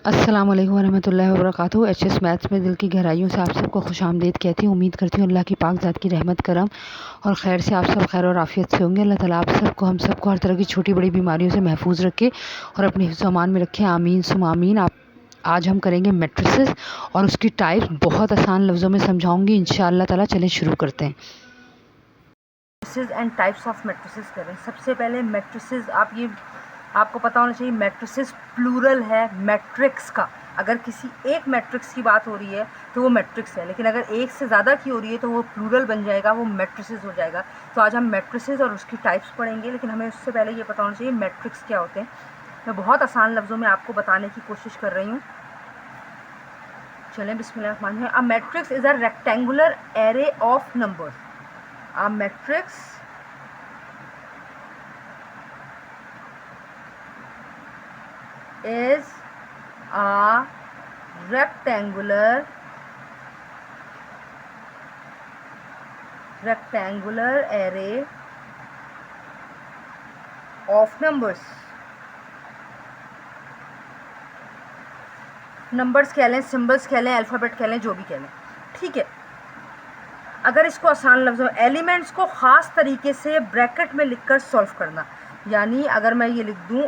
अस्सलाम वालेकुम वरहमतुल्लाहि वबरकातुहू। एचएस मैथ्स में दिल की गहराइयों से आप सबको खुशामदीद कहती हूँ। उम्मीद करती हूँ अल्लाह की पाक ज़ात की रहमत करम और खैर से आप सब खैर और आफियत से होंगे। अल्लाह ताला आप सबको हम सबको हर तरह की छोटी बड़ी बीमारियों से महफूज रखे और अपने हिफ्ज़ अमान में रखे। आमीन सुम आमीन। आज हम करेंगे मैट्रिसेस और उसकी टाइप्स बहुत आसान लफ्ज़ों में समझाऊंगी इंशाअल्लाह ताला। चलें शुरू करते हैं। Matrices and types of matrices करें। सबसे पहले मैट्रिसेस आपको पता होना चाहिए मैट्रिसेस प्लूरल है मैट्रिक्स का। अगर किसी एक मैट्रिक्स की बात हो रही है तो वो मैट्रिक्स है, लेकिन अगर एक से ज़्यादा की हो रही है तो वो प्लूरल बन जाएगा, वो मैट्रिसेस हो जाएगा। तो आज हम मैट्रिसेस और उसकी टाइप्स पढ़ेंगे, लेकिन हमें उससे पहले ये पता होना चाहिए मैट्रिक्स क्या होते हैं। मैं बहुत आसान लफ्ज़ों में आपको बताने की कोशिश कर रही हूँ। चलें बिस्मिल्लाह। A matrix is a rectangular array of numbers. A matrix is a rectangular array of numbers। Numbers कह लें, सिंबल्स कह लें, अल्फ़ाबेट कह लें, जो भी कह लें, ठीक है। अगर इसको आसान लफ्ज़ों में एलिमेंट्स को ख़ास तरीके से ब्रैकेट में लिखकर सॉल्व करना, यानी अगर मैं ये लिख दूँ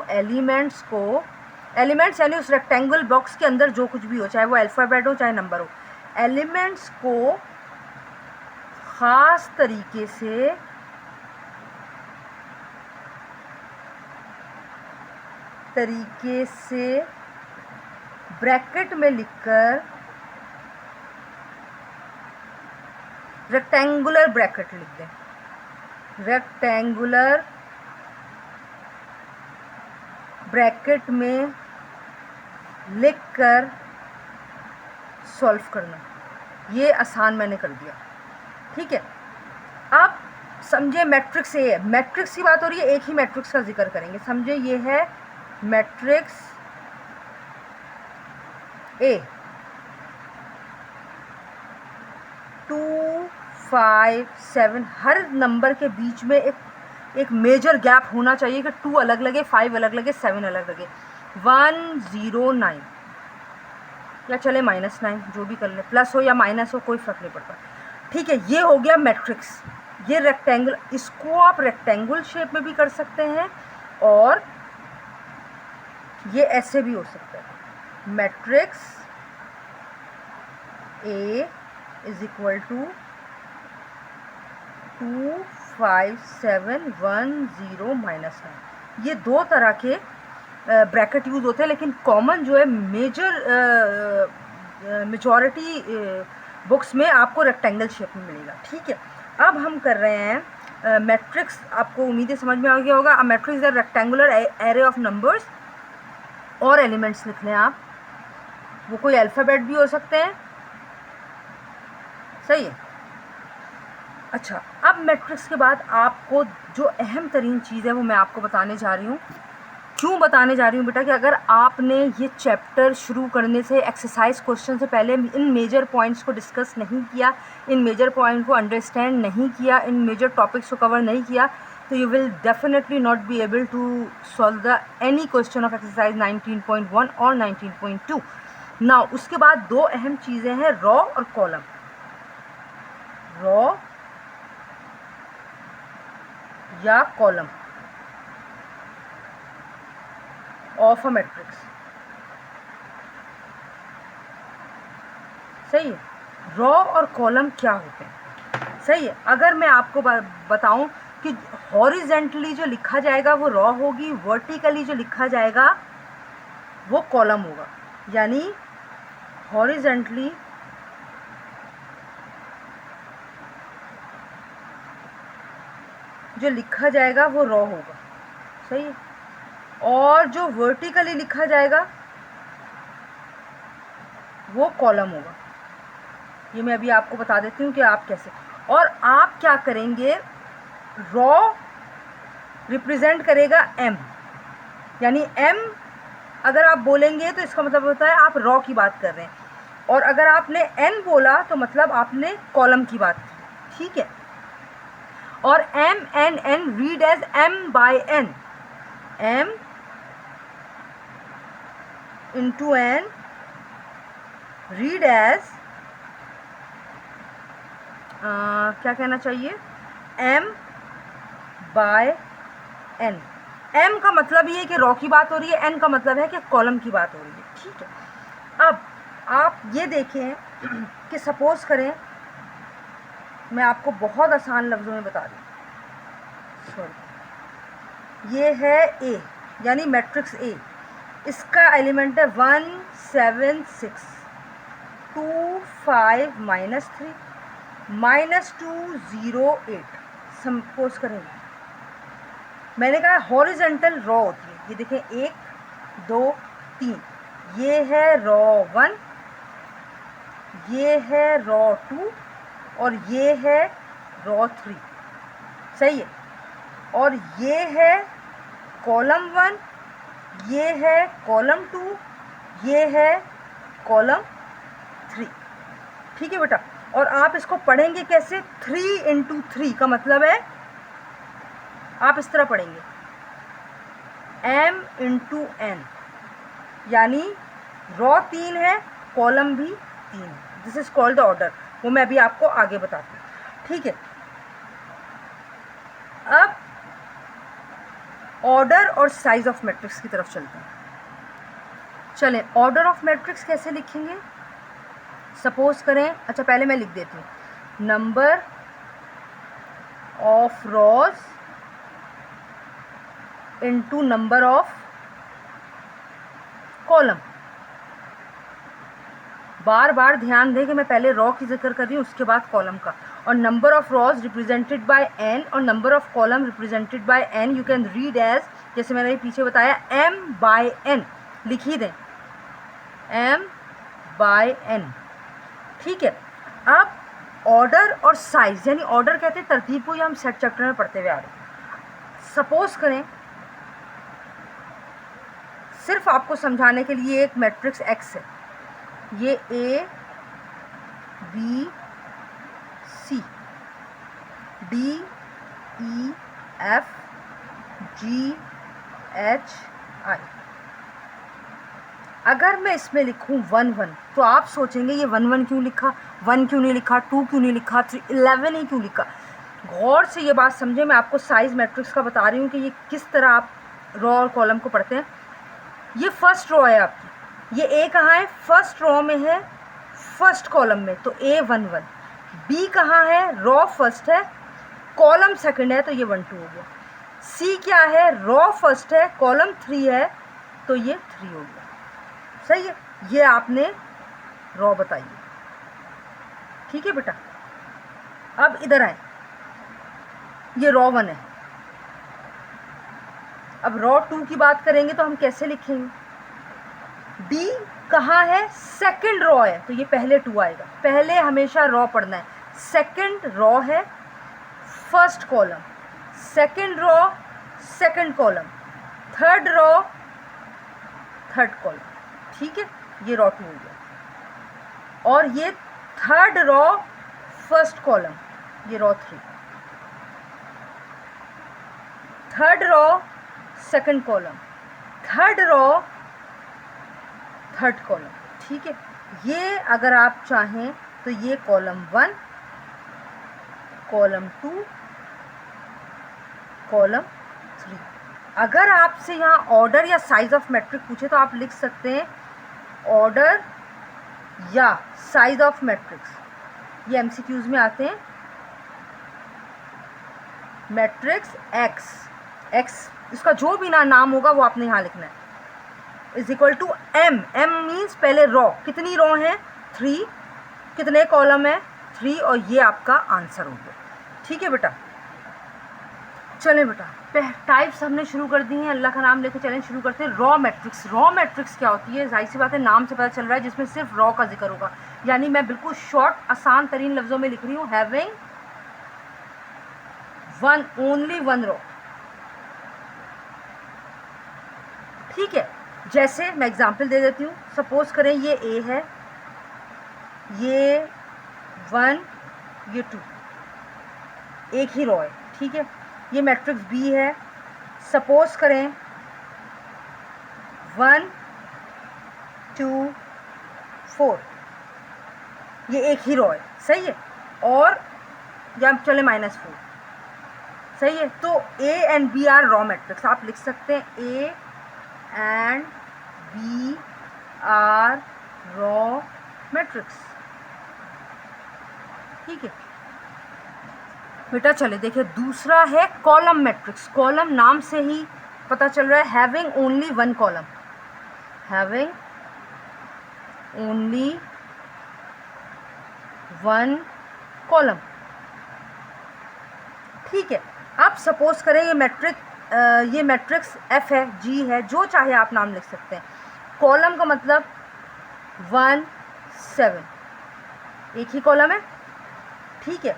एलिमेंट्स यानी उस रेक्टेंगल बॉक्स के अंदर जो कुछ भी हो, चाहे वो अल्फ़ाबेट हो चाहे नंबर हो, एलिमेंट्स को ख़ास तरीके से ब्रैकेट में लिखकर रेक्टेंगुलर ब्रैकेट लिख दें। रेक्टेंगुलर ब्रैकेट में लिखकर सॉल्व करना, ये आसान मैंने कर दिया, ठीक है। अब समझे मैट्रिक्स ए है, मैट्रिक्स की बात हो रही है, एक ही मैट्रिक्स का जिक्र करेंगे। समझे ये है मैट्रिक्स ए। 2 5 7 हर नंबर के बीच में एक मेजर गैप होना चाहिए कि 2 अलग लगे, 5 अलग लगे, 7 अलग लगे। 1 0 9 या चले -9, जो भी कर ले, प्लस हो या माइनस हो कोई फ़र्क नहीं पड़ता, ठीक है। ये हो गया मैट्रिक्स। ये रेक्टेंगल, इसको आप रेक्टेंगल शेप में भी कर सकते हैं और ये ऐसे भी हो सकता है। Matrix A is equal to 2 5 7 1 0 -9। ये दो तरह के ब्रैकेट यूज़ होते हैं, लेकिन कॉमन जो है मेजॉरिटी बुक्स में आपको रेक्टेंगल शेप में मिलेगा, ठीक है। अब हम कर रहे हैं मैट्रिक्स। आपको उम्मीद है समझ में आ गया होगा। Matrix is rectangular array of numbers और एलिमेंट्स लिख लें आप, वो कोई अल्फ़ाबेट भी हो सकते हैं, सही है। अच्छा, अब मैट्रिक्स के बाद आपको जो अहम तरीन चीज़ है वो मैं आपको बताने जा रही हूँ। क्यों बताने जा रही हूँ बेटा, कि अगर आपने ये चैप्टर शुरू करने से, एक्सरसाइज क्वेश्चन से पहले इन मेजर पॉइंट्स को डिस्कस नहीं किया, इन मेजर पॉइंट को अंडरस्टैंड नहीं किया, इन मेजर टॉपिक्स को कवर नहीं किया, तो you will definitely not be able to solve the any question of exercise 19.1 और 19.2। नाउ उसके बाद दो अहम चीज़ें हैं, रॉ और कॉलम। रॉ या कॉलम ऑफ अ मैट्रिक्स, सही है। रॉ और कॉलम क्या होते हैं, सही है। अगर मैं आपको बताऊं कि हॉरिजेंटली जो लिखा जाएगा वो रॉ होगी, वर्टिकली जो लिखा जाएगा वो कॉलम होगा। यानी हॉरिजेंटली जो लिखा जाएगा वो रॉ होगा, सही है, और जो वर्टिकली लिखा जाएगा वो कॉलम होगा। ये मैं अभी आपको बता देती हूँ कि आप कैसे। और आप क्या करेंगे, रॉ रिप्रेजेंट करेगा एम, यानी एम अगर आप बोलेंगे तो इसका मतलब होता है आप रॉ की बात कर रहे हैं, और अगर आपने एन बोला तो मतलब आपने कॉलम की बात की, ठीक है। और M N N read as M by N, M into N read as क्या कहना चाहिए, m बाय n। m का मतलब ये है कि रो की बात हो रही है, n का मतलब है कि कॉलम की बात हो रही है, ठीक है। अब आप ये देखें कि सपोज करें, मैं आपको बहुत आसान लफ्ज़ों में बता रही हूँ, सॉरी, ये है A यानी मैट्रिक्स A, इसका एलिमेंट है 1 7 6 2 5 -3 -2 0 8। सपोज करें मैंने कहा हॉरिजेंटल रो होती है, ये देखें 1 2 3, ये है रो 1, ये है रो 2 और ये है रो 3, सही है। और ये है कॉलम 1, ये है कॉलम 2, ये है कॉलम 3, ठीक है बेटा। और आप इसको पढ़ेंगे कैसे, 3 × 3 का मतलब है आप इस तरह पढ़ेंगे m × n, यानी रो 3 है, कॉलम भी 3 है। This is called the order, वो मैं अभी आपको आगे बताती हूँ, ठीक है। अब ऑर्डर और साइज ऑफ मैट्रिक्स की तरफ चलते हैं। चलें, ऑर्डर ऑफ मैट्रिक्स कैसे लिखेंगे, सपोज करें, अच्छा पहले मैं लिख देती हूँ, number of rows into number of column. बार बार ध्यान दें कि मैं पहले रो की जिक्र कर रही हूँ, उसके बाद कॉलम का। और number of rows represented by n और number of column represented by n, you can read as, जैसे मैंने पीछे बताया, m/n लिख ही दें, m/n, ठीक है। अब ऑर्डर और साइज, यानी ऑर्डर कहते हैं तरतीब को, ये हम सेट चैप्टर में पढ़ते हुए आ रहे हैं। सपोज करें, सिर्फ आपको समझाने के लिए, एक मैट्रिक्स x है, ये A B C D E F G H I। अगर मैं इसमें लिखूं 1 1 तो आप सोचेंगे ये 1 1 क्यों लिखा, 1 क्यों नहीं लिखा, 2 क्यों नहीं लिखा, 3 11 ही क्यों लिखा। गौर से ये बात समझे, मैं आपको साइज मैट्रिक्स का बता रही हूँ कि ये किस तरह आप रो और कॉलम को पढ़ते हैं। ये फर्स्ट रो है आपकी, ये A कहाँ है, फर्स्ट रो में है, फर्स्ट कॉलम में, तो A 1 1। B कहाँ है, रो फर्स्ट है, कॉलम सेकंड है, तो ये 1 2 हो गया। C क्या है, रो फर्स्ट है, कॉलम 3 है, तो ये 3 हो गया, सही है। ये आपने रो बताइए, ठीक है बेटा। अब इधर आए, ये रो 1 है। अब रो 2 की बात करेंगे तो हम कैसे लिखेंगे, D कहाँ है, सेकंड रो है, तो ये पहले 2 आएगा। पहले हमेशा रो पढ़ना है, सेकंड रो है, first column, second row, second column, third row, third column, ठीक है। ये रो 2 हो गया। और ये थर्ड रो, फर्स्ट कॉलम, ये row 3, third row, second column, third row, third column, ठीक है। ये अगर आप चाहें तो ये कॉलम 1, कॉलम 2, कॉलम 3। अगर आपसे यहाँ ऑर्डर या साइज ऑफ मैट्रिक पूछे तो आप लिख सकते हैं ऑर्डर या साइज ऑफ मैट्रिक्स, ये MCQs में आते हैं। मैट्रिक्स x इसका जो भी नाम होगा वो आपने यहाँ लिखना है, is equal to m means पहले रो, कितनी रो हैं 3, कितने कॉलम है 3, और ये आपका आंसर हो गया, ठीक है बेटा। चलें बेटा, टाइप्स हमने शुरू कर दी हैं, अल्लाह का नाम लेके चलें, शुरू करते हैं। रॉ मैट्रिक्स, रॉ मैट्रिक्स क्या होती है, जाहिर सी बात है नाम से पता चल रहा है, जिसमें सिर्फ रॉ का जिक्र होगा, यानी मैं बिल्कुल शॉर्ट आसान तरीन लफ्ज़ों में लिख रही हूँ, हैविंग ओनली वन रो, ठीक है। जैसे मैं एग्जांपल दे देती हूँ, सपोज करें ये A है, ये 1, ये 2, एक ही रो है, ठीक है। ये मैट्रिक्स B है, सपोज करें 1 2 4, ये एक ही रो है, सही है। और या चले -4, सही है। तो A and B are row matrix, आप लिख सकते हैं A and B are row matrix, ठीक है बेटा। चले देखिए, दूसरा है कॉलम मैट्रिक्स। कॉलम नाम से ही पता चल रहा है, having only one column, having only one column, ठीक है। आप सपोज करें ये मैट्रिक्स F है, G है, जो चाहे आप नाम लिख सकते हैं। कॉलम का मतलब 1 7, एक ही कॉलम है, ठीक है।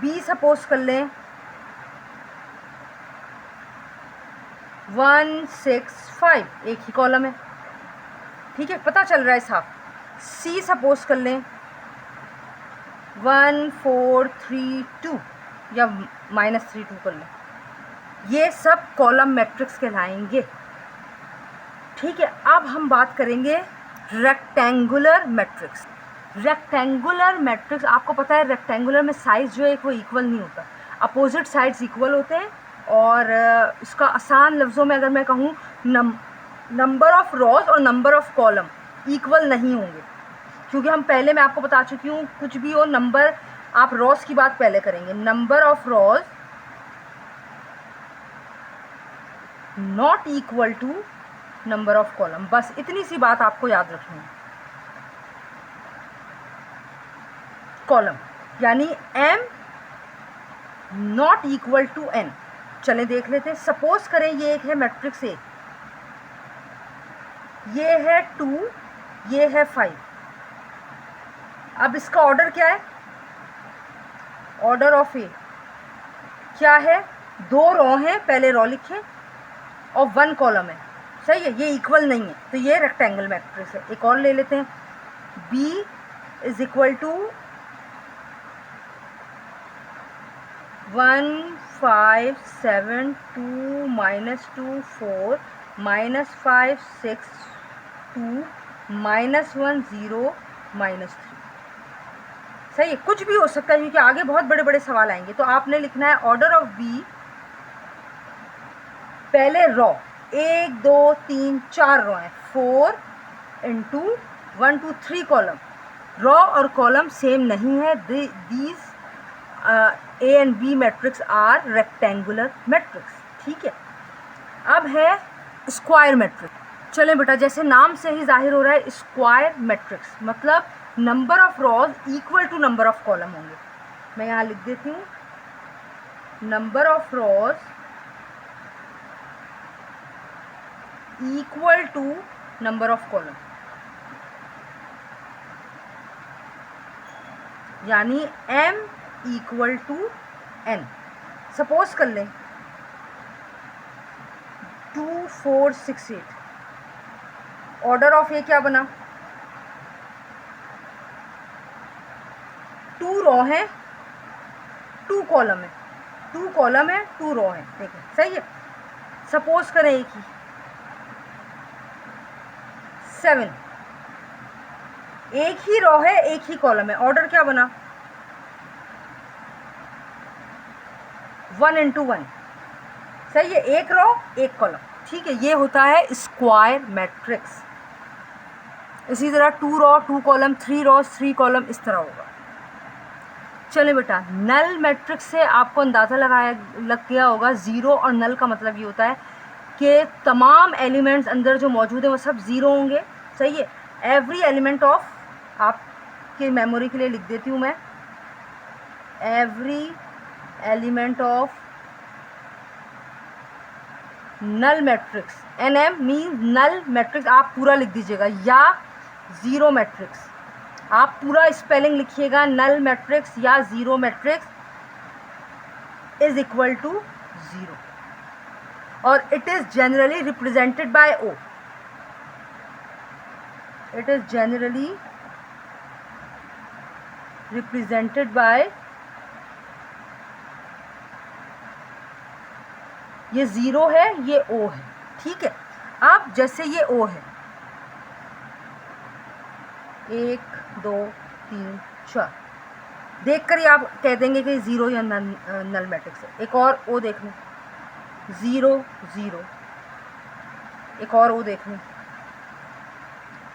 B सपोज कर लें 1 6 5, एक ही कॉलम है, ठीक है, पता चल रहा है साफ। C सपोज कर लें 1 4 3 2 या -3 2 कर लें, ये सब कॉलम मैट्रिक्स कहलाएंगे, ठीक है। अब हम बात करेंगे रेक्टेंगुलर मैट्रिक्स। रेक्टेंगुलर मैट्रिक्स, आपको पता है रेक्टेंगुलर में साइज जो है वो इक्वल नहीं होता, अपोजिट साइड्स इक्वल होते हैं। और इसका आसान लफ्ज़ों में अगर मैं कहूँ, नंबर ऑफ़ रॉज और नंबर ऑफ़ कॉलम इक्वल नहीं होंगे, क्योंकि हम पहले मैं आपको बता चुकी हूँ, कुछ भी हो नंबर, आप रॉज की बात पहले करेंगे, number of rows not equal to number of column, बस इतनी सी बात आपको याद रखनी है। कॉलम यानी m not equal to n। चलें देख लेते हैं। सपोज करें ये एक है मैट्रिक्स A, ये है 2, ये है 5। अब इसका ऑर्डर क्या है? ऑर्डर ऑफ A क्या है? 2 रो हैं, पहले रो लिखें, और 1 कॉलम है, सही है। ये इक्वल नहीं है, तो ये रेक्टेंगल मैट्रिक्स है। एक और ले लेते हैं, B इज इक्वल टू 1 5 7 2 -2 4 -5 6 2 -1 0 -3, सही है। कुछ भी हो सकता है, क्योंकि आगे बहुत बड़े बड़े सवाल आएंगे। तो आपने लिखना है ऑर्डर ऑफ B, पहले रॉ 1 2 3 4 रो हैं, 4 इंटू 1 2 3 कॉलम। रॉ और कॉलम सेम नहीं है। These A and B matrix are rectangular matrix, ठीक है। अब है स्क्वायर मैट्रिक्स। चलें बेटा, जैसे नाम से ही जाहिर हो रहा है, स्क्वायर मैट्रिक्स मतलब number of rows equal to number of column होंगे। मैं यहाँ लिख देती हूँ, number of rows equal to number of column, यानी m equal to n। Suppose कर लें 2 4 6 8, ऑर्डर ऑफ A क्या बना? 2 रो हैं, 2 कॉलम है, 2 कॉलम है, 2 रो है, ठीक है, सही है। सपोज करें एक ही 7, एक ही रो है, एक ही कॉलम है, ऑर्डर क्या बना? 1 इंटू 1, सही है, एक रो एक कॉलम, ठीक है। ये होता है स्क्वायर मैट्रिक्स। इसी तरह 2 रो 2 कॉलम, 3 रो 3 कॉलम, इस तरह होगा। चलिए बेटा, नल मैट्रिक्स से आपको अंदाज़ा लग गया होगा। ज़ीरो और नल का मतलब ये होता है कि तमाम एलिमेंट्स अंदर जो मौजूद हैं वो सब ज़ीरो होंगे, सही है। एवरी एलिमेंट ऑफ, आपके मेमोरी के लिए लिख देती हूँ मैं, every element of null matrix, NM means null matrix, आप पूरा लिख दीजिएगा, या ज़ीरो मैट्रिक्स, आप पूरा स्पेलिंग लिखिएगा, नल मैट्रिक्स या zero matrix is equal to 0, और it is generally represented by O। It is generally represented by, ये 0 है, ये O है, ठीक है। अब जैसे ये O है, 1 2 3 4। देख कर ही आप कह देंगे कि ज़ीरो या नल मैट्रिक्स है। एक और ओ देख लें, 0 0। एक और ओ देख लें,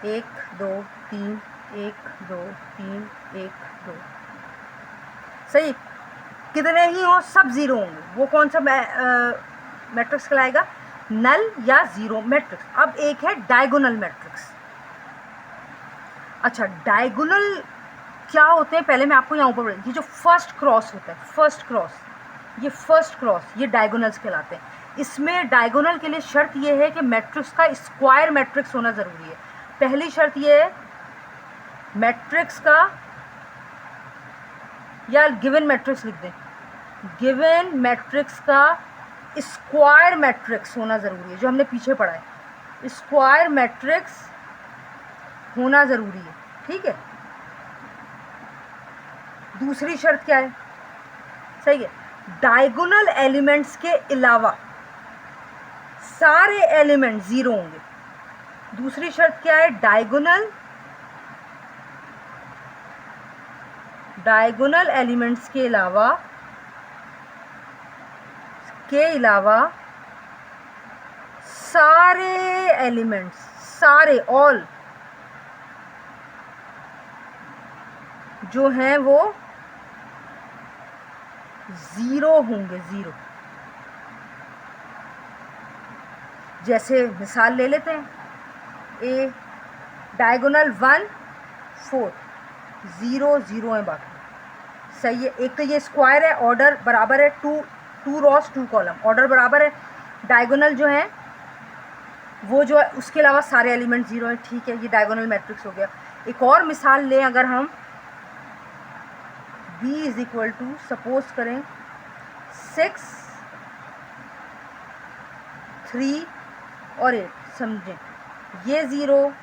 1 2 3 1 2 3 1 2। सही, कितने ही हो सब ज़ीरो होंगे। वो कौन सा मैट्रिक्स कहलाएगा? नल या ज़ीरो मैट्रिक्स। अब एक है डायगोनल मैट्रिक्स। अच्छा, डायगोनल क्या होते हैं पहले मैं आपको यहाँ ऊपर, ये जो फर्स्ट क्रॉस होता है, फर्स्ट क्रॉस, ये डायगोनल्स कहलाते हैं। इसमें डायगोनल के लिए शर्त ये है कि मैट्रिक्स का स्क्वायर मैट्रिक्स होना ज़रूरी है। पहली शर्त ये है मैट्रिक्स का, या गिवन मैट्रिक्स लिख दें, गिवन मैट्रिक्स का स्क्वायर मैट्रिक्स होना ज़रूरी है। जो हमने पीछे पढ़ा है, स्क्वायर मैट्रिक्स होना ज़रूरी है। ठीक है, दूसरी शर्त क्या है? सही है, डायगोनल एलिमेंट्स के अलावा सारे एलिमेंट ज़ीरो होंगे। दूसरी शर्त क्या है? डायगोनल एलिमेंट्स के अलावा सारे एलिमेंट्स, सारे ऑल जो हैं वो ज़ीरो होंगे, ज़ीरो। जैसे मिसाल ले लेते हैं, ए डायगोनल 1 4 0 0 है बाकी। सही है, एक तो ये स्क्वायर है, ऑर्डर बराबर है, 2 रॉस 2 कॉलम, ऑर्डर बराबर है। डायगोनल जो है वो जो है उसके अलावा सारे एलिमेंट ज़ीरो हैं। ठीक है, ये डायगोनल मैट्रिक्स हो गया। एक और मिसाल लें, अगर हम b is equal to suppose करें 6 3 और 8, समझें, ये ज़ीरो,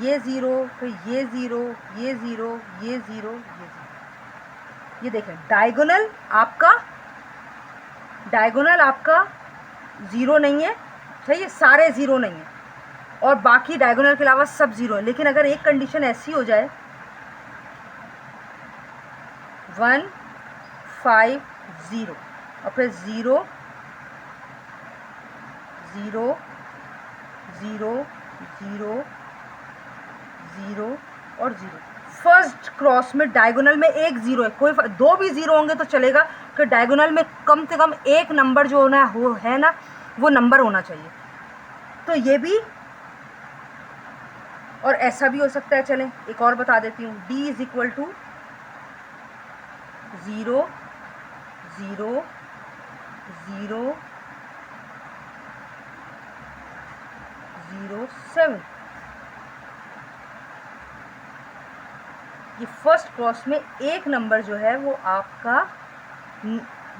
ये ज़ीरो, फिर ये ज़ीरो, ये ज़ीरो, ये ज़ीरो, ये ज़ीरो। ये देखें, डायगोनल आपका ज़ीरो नहीं है। सही है, सारे ज़ीरो नहीं है और बाकी डायगोनल के अलावा सब ज़ीरो है। लेकिन अगर एक कंडीशन ऐसी हो जाए 1 5 0 और फिर 0 0 0 0 0 और 0, फर्स्ट क्रॉस में डायगोनल में एक ज़ीरो है, कोई दो भी ज़ीरो होंगे तो चलेगा, कि डायगोनल में कम से कम एक नंबर जो होना है ना, वो नंबर होना चाहिए। तो ये भी और ऐसा भी हो सकता है। चलें एक और बता देती हूँ, d इज इक्वल टू 0 0 0 0 7। ये फर्स्ट क्रॉस में एक नंबर जो है वो आपका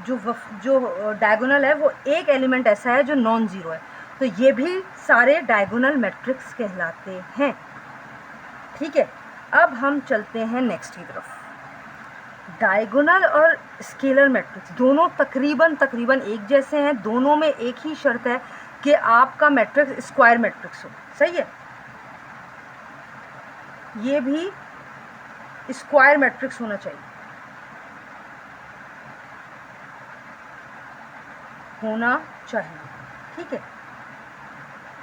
जो डायगोनल है वो एक एलिमेंट ऐसा है जो नॉन ज़ीरो है। तो ये भी सारे डायगोनल मैट्रिक्स कहलाते हैं। ठीक है, अब हम चलते हैं नेक्स्ट की तरफ। डायगोनल और स्केलर मैट्रिक्स दोनों तकरीबन एक जैसे हैं। दोनों में एक ही शर्त है कि आपका मैट्रिक्स स्क्वायर मैट्रिक्स हो। सही है, ये भी स्क्वायर मैट्रिक्स होना चाहिए, ठीक है,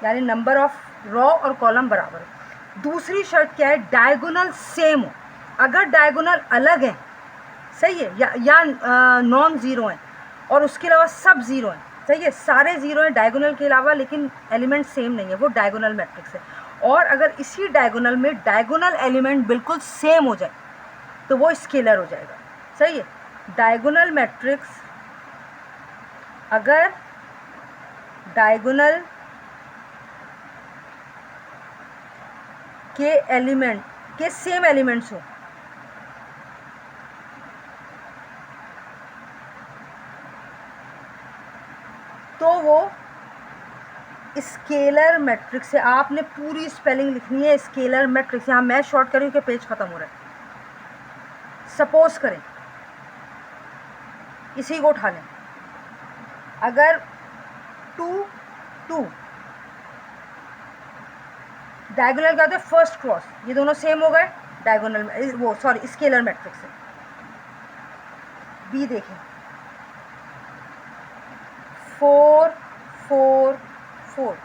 यानी नंबर ऑफ रो और कॉलम बराबर है। दूसरी शर्त क्या है? डायगोनल सेम हो। अगर डायगोनल अलग है, सही है, या नॉन ज़ीरो हैं और उसके अलावा सब ज़ीरो हैं, सही है, सारे ज़ीरो हैं डायगोनल के अलावा, लेकिन एलिमेंट सेम नहीं है, वो डायगोनल मैट्रिक्स है। और अगर इसी डायगोनल में डायगोनल एलिमेंट बिल्कुल सेम हो जाए तो वो स्केलर हो जाएगा। सही है, डायगोनल मैट्रिक्स अगर डायगोनल के एलिमेंट के सेम एलिमेंट्स हो तो वो स्केलर मैट्रिक्स है। आपने पूरी स्पेलिंग लिखनी है स्केलर मैट्रिक्स। यहाँ मैं शॉर्ट करूँ कि पेज ख़त्म हो रहा है। सपोज करें, इसी को उठा लें, अगर 2 2 डायगोनल क्या होता है, फर्स्ट क्रॉस, ये दोनों सेम हो गए, डायगोनल में वो सॉरी स्केलर मैट्रिक्स है। बी देखें 4 4 4,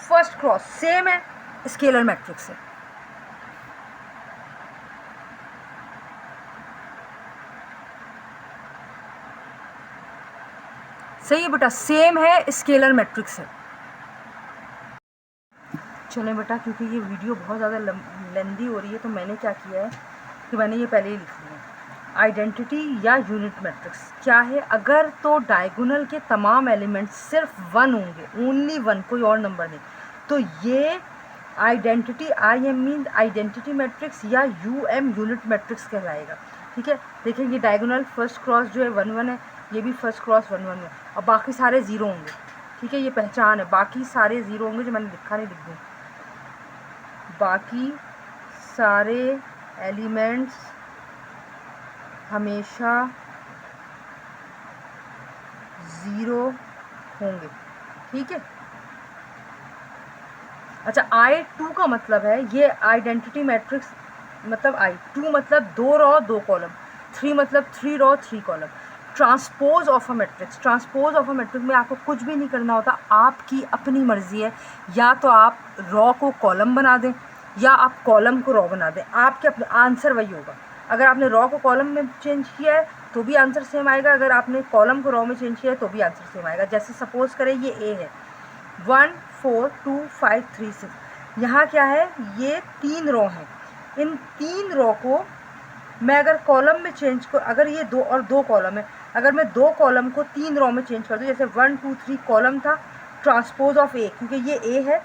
फर्स्ट क्रॉस सेम है, स्केलर मैट्रिक्स है। सही है बेटा, सेम है, स्केलर मैट्रिक्स है। चलें बेटा, क्योंकि ये वीडियो बहुत ज़्यादा लेंदी हो रही है तो मैंने क्या किया है कि मैंने ये पहले ही लिख लिया। आइडेंटिटी या यूनिट मैट्रिक्स क्या है, अगर तो डायगोनल के तमाम एलिमेंट्स सिर्फ 1 होंगे, ओनली 1, कोई और नंबर नहीं, तो ये identity, I am mean identity matrix या यू एम यूनिट मैट्रिक्स कहलाएगा। ठीक है, देखिए ये डायगोनल फर्स्ट क्रॉस जो है 1 1 है, ये भी फर्स्ट क्रॉस 1 1 है, और बाकी सारे ज़ीरो होंगे। ठीक है, ये पहचान है, बाकी सारे ज़ीरो होंगे, जो मैंने लिखा नहीं लिख दूँ, बाकी सारे एलिमेंट्स हमेशा ज़ीरो होंगे। ठीक है, अच्छा I2 का मतलब है, ये आइडेंटिटी मैट्रिक्स मतलब I2 मतलब 2 रो 2 कॉलम, 3 मतलब 3 रो 3 column. Transpose of a matrix, transpose of a matrix में आपको कुछ भी नहीं करना होता, आपकी अपनी मर्जी है, या तो आप रो को कॉलम बना दें या आप कॉलम को रो बना दें, आपके अपने आंसर वही होगा। अगर आपने रो को कॉलम में चेंज किया है तो भी आंसर सेम आएगा, अगर आपने कॉलम को रो में चेंज किया है तो भी आंसर सेम आएगा। जैसे सपोज करें ये ए है, 1 4 2 5 3 6, यहाँ क्या है, ये 3 रो हैं, इन 3 रो को मैं अगर कॉलम में चेंज कर, अगर ये 2 और 2 कॉलम है, अगर मैं 2 कॉलम को 3 रो में चेंज कर दूँ, जैसे 1 2 3 कॉलम था, ट्रांसपोज ऑफ ए, क्योंकि ये ए है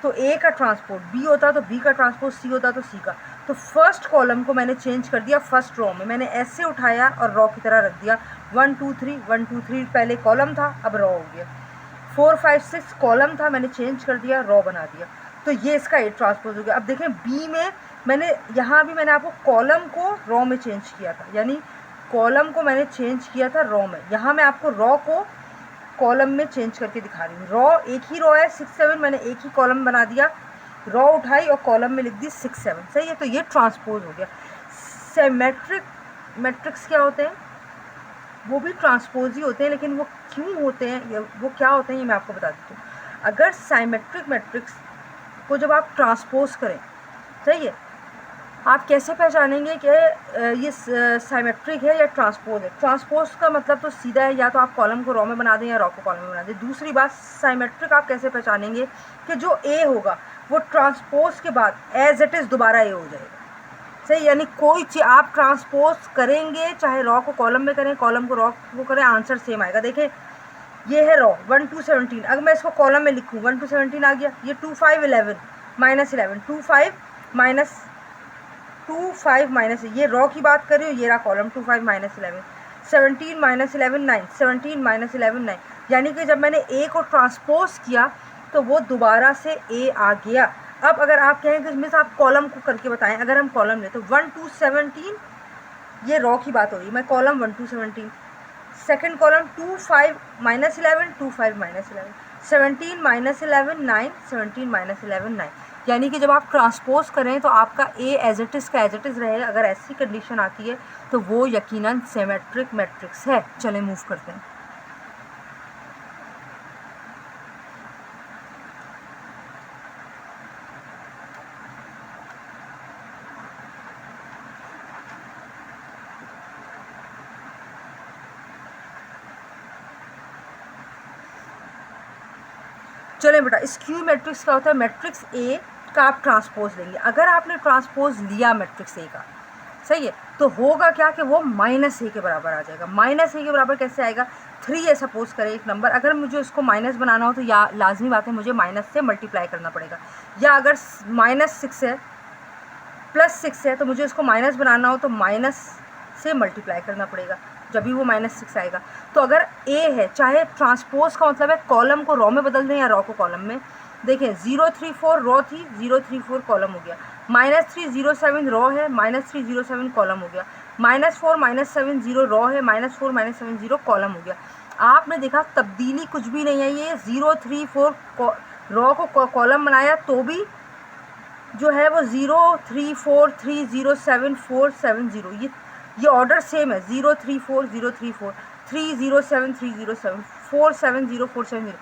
तो ए का ट्रांसपोज बी होता तो बी का ट्रांसपोज सी होता तो सी का, तो फर्स्ट कॉलम को मैंने चेंज कर दिया फर्स्ट रो में, मैंने ऐसे उठाया और रो की तरह रख दिया, 1 2 3 1 2 3 पहले कॉलम था अब रो हो गया, 4 5 6 कॉलम था मैंने चेंज कर दिया रो बना दिया, तो ये इसका ए ट्रांसपोज हो गया। अब देखें बी में मैंने यहाँ भी मैंने आपको कॉलम को रो में चेंज किया था, यानी कॉलम को मैंने चेंज किया था रो में, यहाँ मैं आपको रो को कॉलम में चेंज करके दिखा रही हूँ। रो एक ही रो है 6 7, मैंने एक ही कॉलम बना दिया, रो उठाई और कॉलम में लिख दी 6 7, सही है, तो ये ट्रांसपोज हो गया। सिमेट्रिक मैट्रिक्स क्या होते हैं, वो भी ट्रांसपोज ही होते हैं, लेकिन वो क्यों होते हैं, वो क्या होते हैं, ये मैं आपको बता देती हूँ। अगर साइमेट्रिक मैट्रिक्स को जब आप ट्रांसपोज करें, सही है, आप कैसे पहचानेंगे कि ये साइमेट्रिक है या ट्रांसपोज है। ट्रांसपोज का मतलब तो सीधा है, या तो आप कॉलम को रो में बना दें या रो को कॉलम में बना दें। दूसरी बात, साइमेट्रिक आप कैसे पहचानेंगे कि जो ए होगा वो ट्रांसपोज के बाद एज इट इज़ दोबारा ए हो जाएगा, सही, यानी कोई चीज़ आप ट्रांसपोज करेंगे, चाहे रो को कॉलम में करें कॉलम को रो को करें, आंसर सेम आएगा। देखें ये है रो 1 2 17, अगर मैं इसको कॉलम में लिखूँ 1 2 17 आ गया, ये 2 5 11 -11 2 5 -2 5 माइनस, ये रो की बात कर रही हूँ, ये रहा कॉलम 2 5 -11 17 -11 9 17 -11 9, यानी कि जब मैंने ए को ट्रांसपोज किया तो वो दोबारा से ए आ गया। अब अगर आप कहें कि इसमें से आप कॉलम को करके बताएं, अगर हम कॉलम लें तो 1 2 17, ये रो की बात हो रही है, मैं कॉलम 1 2 17, सेकेंड कॉलम 2 5 -11 2 5 -11 17 -11 9 17 -11 9, यानी कि जब आप ट्रांसपोज करें तो आपका ए एज इट इज़ का एज इट इज़ रहेगा। अगर ऐसी कंडीशन आती है तो वो यकीनन सिमेट्रिक मैट्रिक्स है। चलें मूव करते हैं। चलें बेटा, स्क्यू मैट्रिक्स क्या होता है, मैट्रिक्स ए का आप ट्रांसपोज लेंगे। अगर आपने ट्रांसपोज लिया मैट्रिक्स ए का, सही है, तो होगा क्या कि वो -a के बराबर आ जाएगा। -a के बराबर कैसे आएगा, 3 है सपोज करें एक नंबर, अगर मुझे उसको माइनस बनाना हो तो या लाजमी बात है मुझे माइनस से मल्टीप्लाई करना पड़ेगा, या अगर -6 है +6 है तो मुझे उसको माइनस बनाना हो तो माइनस से मल्टीप्लाई करना पड़ेगा, जब भी वो -6 आएगा। तो अगर ए है, चाहे ट्रांसपोज का मतलब है कॉलम को रो में बदल दें या रो को कॉलम में, देखें 0 3 4 रो थी, 0 3 4 कॉलम हो गया, -3 0 7 रो है, -3 0 7 कॉलम हो गया, -4 -7 0 रो है, -4 -7 0 कॉलम हो गया। आपने देखा तब्दीली कुछ भी नहीं है, ये 0 3 4 रो को कॉलम बनाया तो भी जो है वो 0 3 4 3 0 7 4 7 0, ये ऑर्डर सेम है, 0 3 4 0 3 4 3 0 7 3 0 7 4 7 0 4 7 0।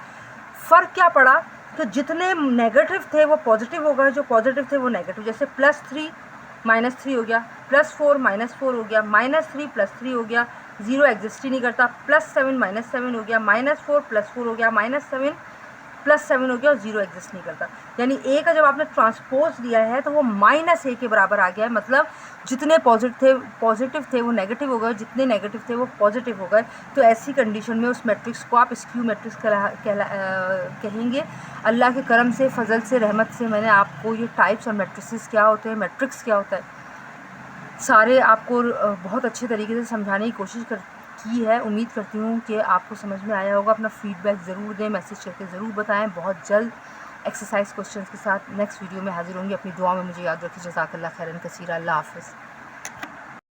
फ़र्क क्या पड़ा कि जितने नेगेटिव थे वो पॉजिटिव हो गए, जो पॉजिटिव थे वो नेगेटिव। जैसे +3 -3 हो गया, +4 -4 हो गया, -3 +3 हो गया, 0 एग्जिस्ट ही नहीं करता, +7 -7 हो गया, -4 +4 हो गया, -7 +7 हो गया और 0 एग्जिस्ट नहीं करता। यानी ए का जब आपने ट्रांसपोज लिया है तो वो -a के बराबर आ गया है, मतलब जितने पॉजिटिव थे वो नेगेटिव हो गए, जितने नेगेटिव थे वो पॉजिटिव हो गए। तो ऐसी कंडीशन में उस मैट्रिक्स को आप स्क्यू मैट्रिक्स कहेंगे। अल्लाह के करम से, फजल से, रहमत से मैंने आपको ये टाइप्स और मैट्रिसेस क्या होते हैं, मैट्रिक्स क्या होता है, सारे आपको बहुत अच्छे तरीके से समझाने की कोशिश की है। उम्मीद करती हूँ कि आपको समझ में आया होगा। अपना फीडबैक ज़रूर दें, मैसेज करके ज़रूर बताएं। बहुत जल्द एक्सरसाइज क्वेश्चंस के साथ नेक्स्ट वीडियो में हाजिर होंगी। अपनी दुआ में मुझे याद रखिए। जज़ाकल्लाह खैरन कसीरा। अल्लाह हाफ़िज़।